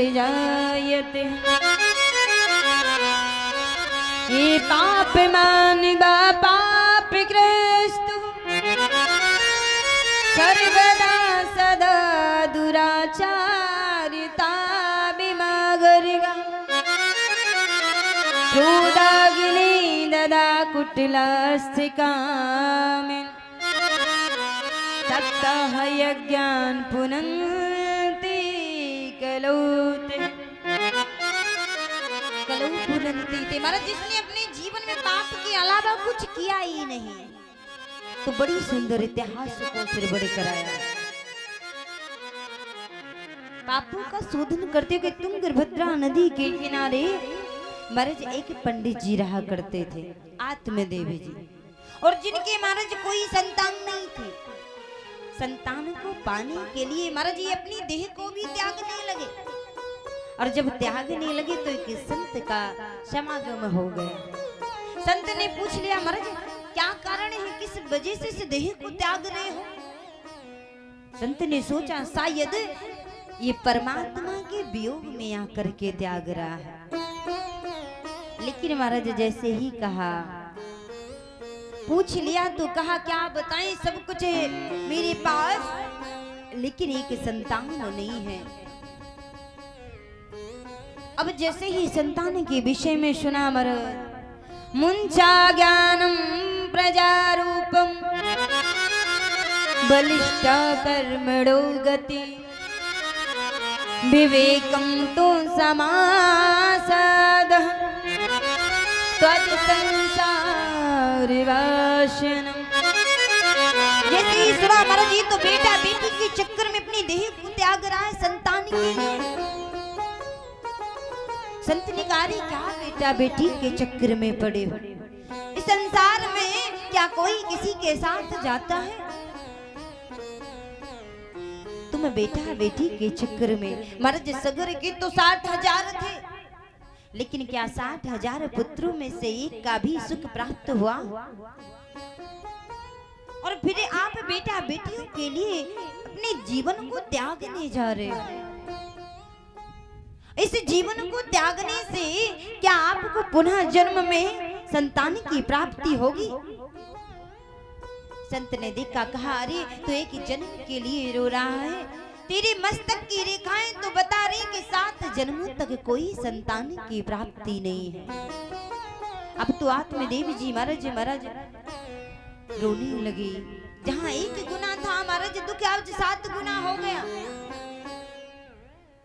प्रजायते ये पाप मानिबा पापग्रस्तु सर्वदा सदा दुराचारिता विमागर्गा क्रोधाग्नि ददा कुटिलास्तिकामिन् तप्तः यज्ञान् पुनन्ति कलौते पुनन्ति। महाराज जिसने अपने जीवन में पाप के अलावा कुछ किया ही नहीं तो बड़ी सुंदर इतिहास को फिर बड़े कराया। पापों का शोधन करते हुए तुंगभद्रा नदी के किनारे महाराज एक पंडित जी रहा करते थे, आत्मदेवी जी, और जिनके महाराज कोई संतान नहीं थी। संतान को पाने के लिए महाराज ये अपनी देह को भी त्यागने लगे, और जब त्यागने लगे तो एक संत का समागम हो गया। संत ने पूछ लिया, महाराज क्या कारण है, किस वजह से इस देह को त्याग रहे हो? संत ने सोचा शायद ये परमात्मा के वियोग में आकर के त्याग रहा है। लेकिन महाराज जैसे ही कहा, पूछ लिया तो कहा क्या बताएं, सब कुछ है मेरे पास लेकिन एक संतान नहीं है। अब जैसे ही संतान के विषय में सुना महाराज, मुंचा ज्ञानम प्रजारूपम बलिष्ठा कर्मणो गति विवेकम तो समासादः त्वज संसार वासनम। जैसे ही सुना महाराज ये तो बेटा बेटी के चक्कर में अपनी देह को त्याग रहा है संतान के लिए। संत ने कहा क्या बेटा बेटी के चक्कर में पड़े हो, इस संसार में क्या कोई किसी के साथ जाता है? तुम बेटा बेटी के चक्कर में महाराज सगर के तो 60,000 थे, लेकिन क्या 60,000 पुत्रों में से एक का भी सुख प्राप्त हुआ? और फिर आप बेटा बेटियों के लिए अपने जीवन को त्यागने जा रहे हो। इस जीवन को त्यागने से क्या आपको पुनः जन्म में संतान की प्राप्ति होगी? संत ने देखा, कहा अरे तो एक जन्म के लिए रो रहा है, तेरे मस्तक की रेखाएं तो बता रही कि 7 जन्मों तक कोई संतान की प्राप्ति नहीं है। अब तो आत्मदेव जी महाराज रोने लगी। जहाँ 1 गुना था महाराज दुख आज 7 गुना हो गया।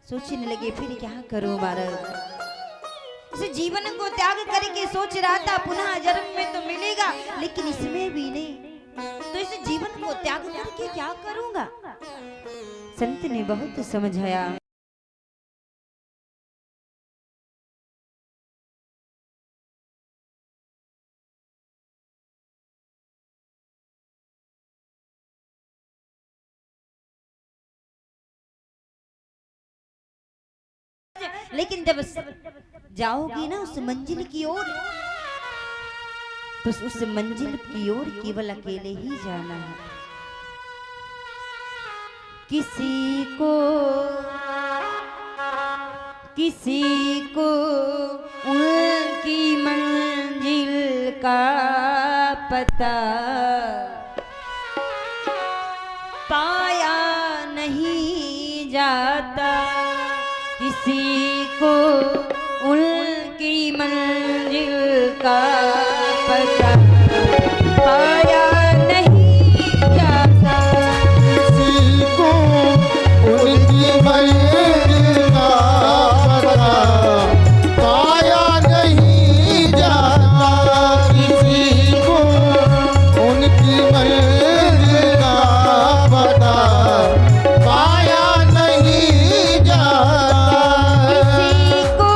सोचने लगे फिर क्या करूं महाराज, इस जीवन को त्याग करके सोच रहा था पुनः जन्म में तो मिलेगा, लेकिन इसमें भी नहीं, तो इस जीवन को त्याग करके क्या करूंगा? संत ने बहुत समझाया। लेकिन जब जाओगी ना उस मंजिल की ओर, तो उस मंजिल की ओर केवल अकेले ही जाना है। किसी को उनकी मंजिल का पता पाया नहीं जाता, किसी को उनकी मंजिल का पता पाया नहीं जाता, किसी को उनकी मंजिल का पता पाया नहीं जाता, किसी को उनकी मंजिल का पता पाया नहीं जाता, किसी को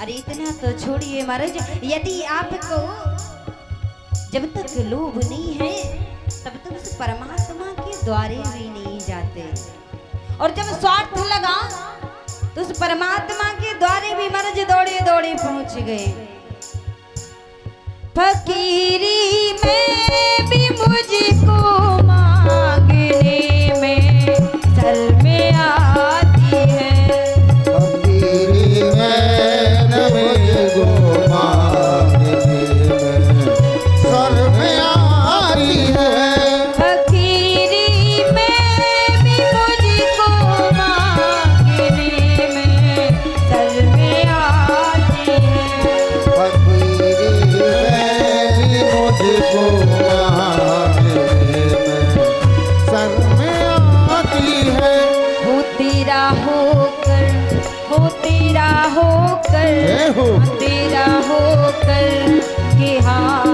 अरे इतना तो छोड़िए महाराज, यदि आपको जब तक लोभ नहीं है तब तक उस परमात्मा के द्वारे भी नहीं जाते, और जब स्वार्थ लगा तो उस परमात्मा के द्वारे भी महाराज दौड़े दौड़े पहुंच गए। फकीरी में भी मुझको मांगने में शर्म आती है, फकीरी में मुझको मांगने में शर्म आती है। फकीरी में भी मुझको मांगने में शर्म आती है, मुझको मांगने में शर्म आती है। हो तेरा होकर, हो तेरा होकर, जय हो। तेरा होकर के हाँ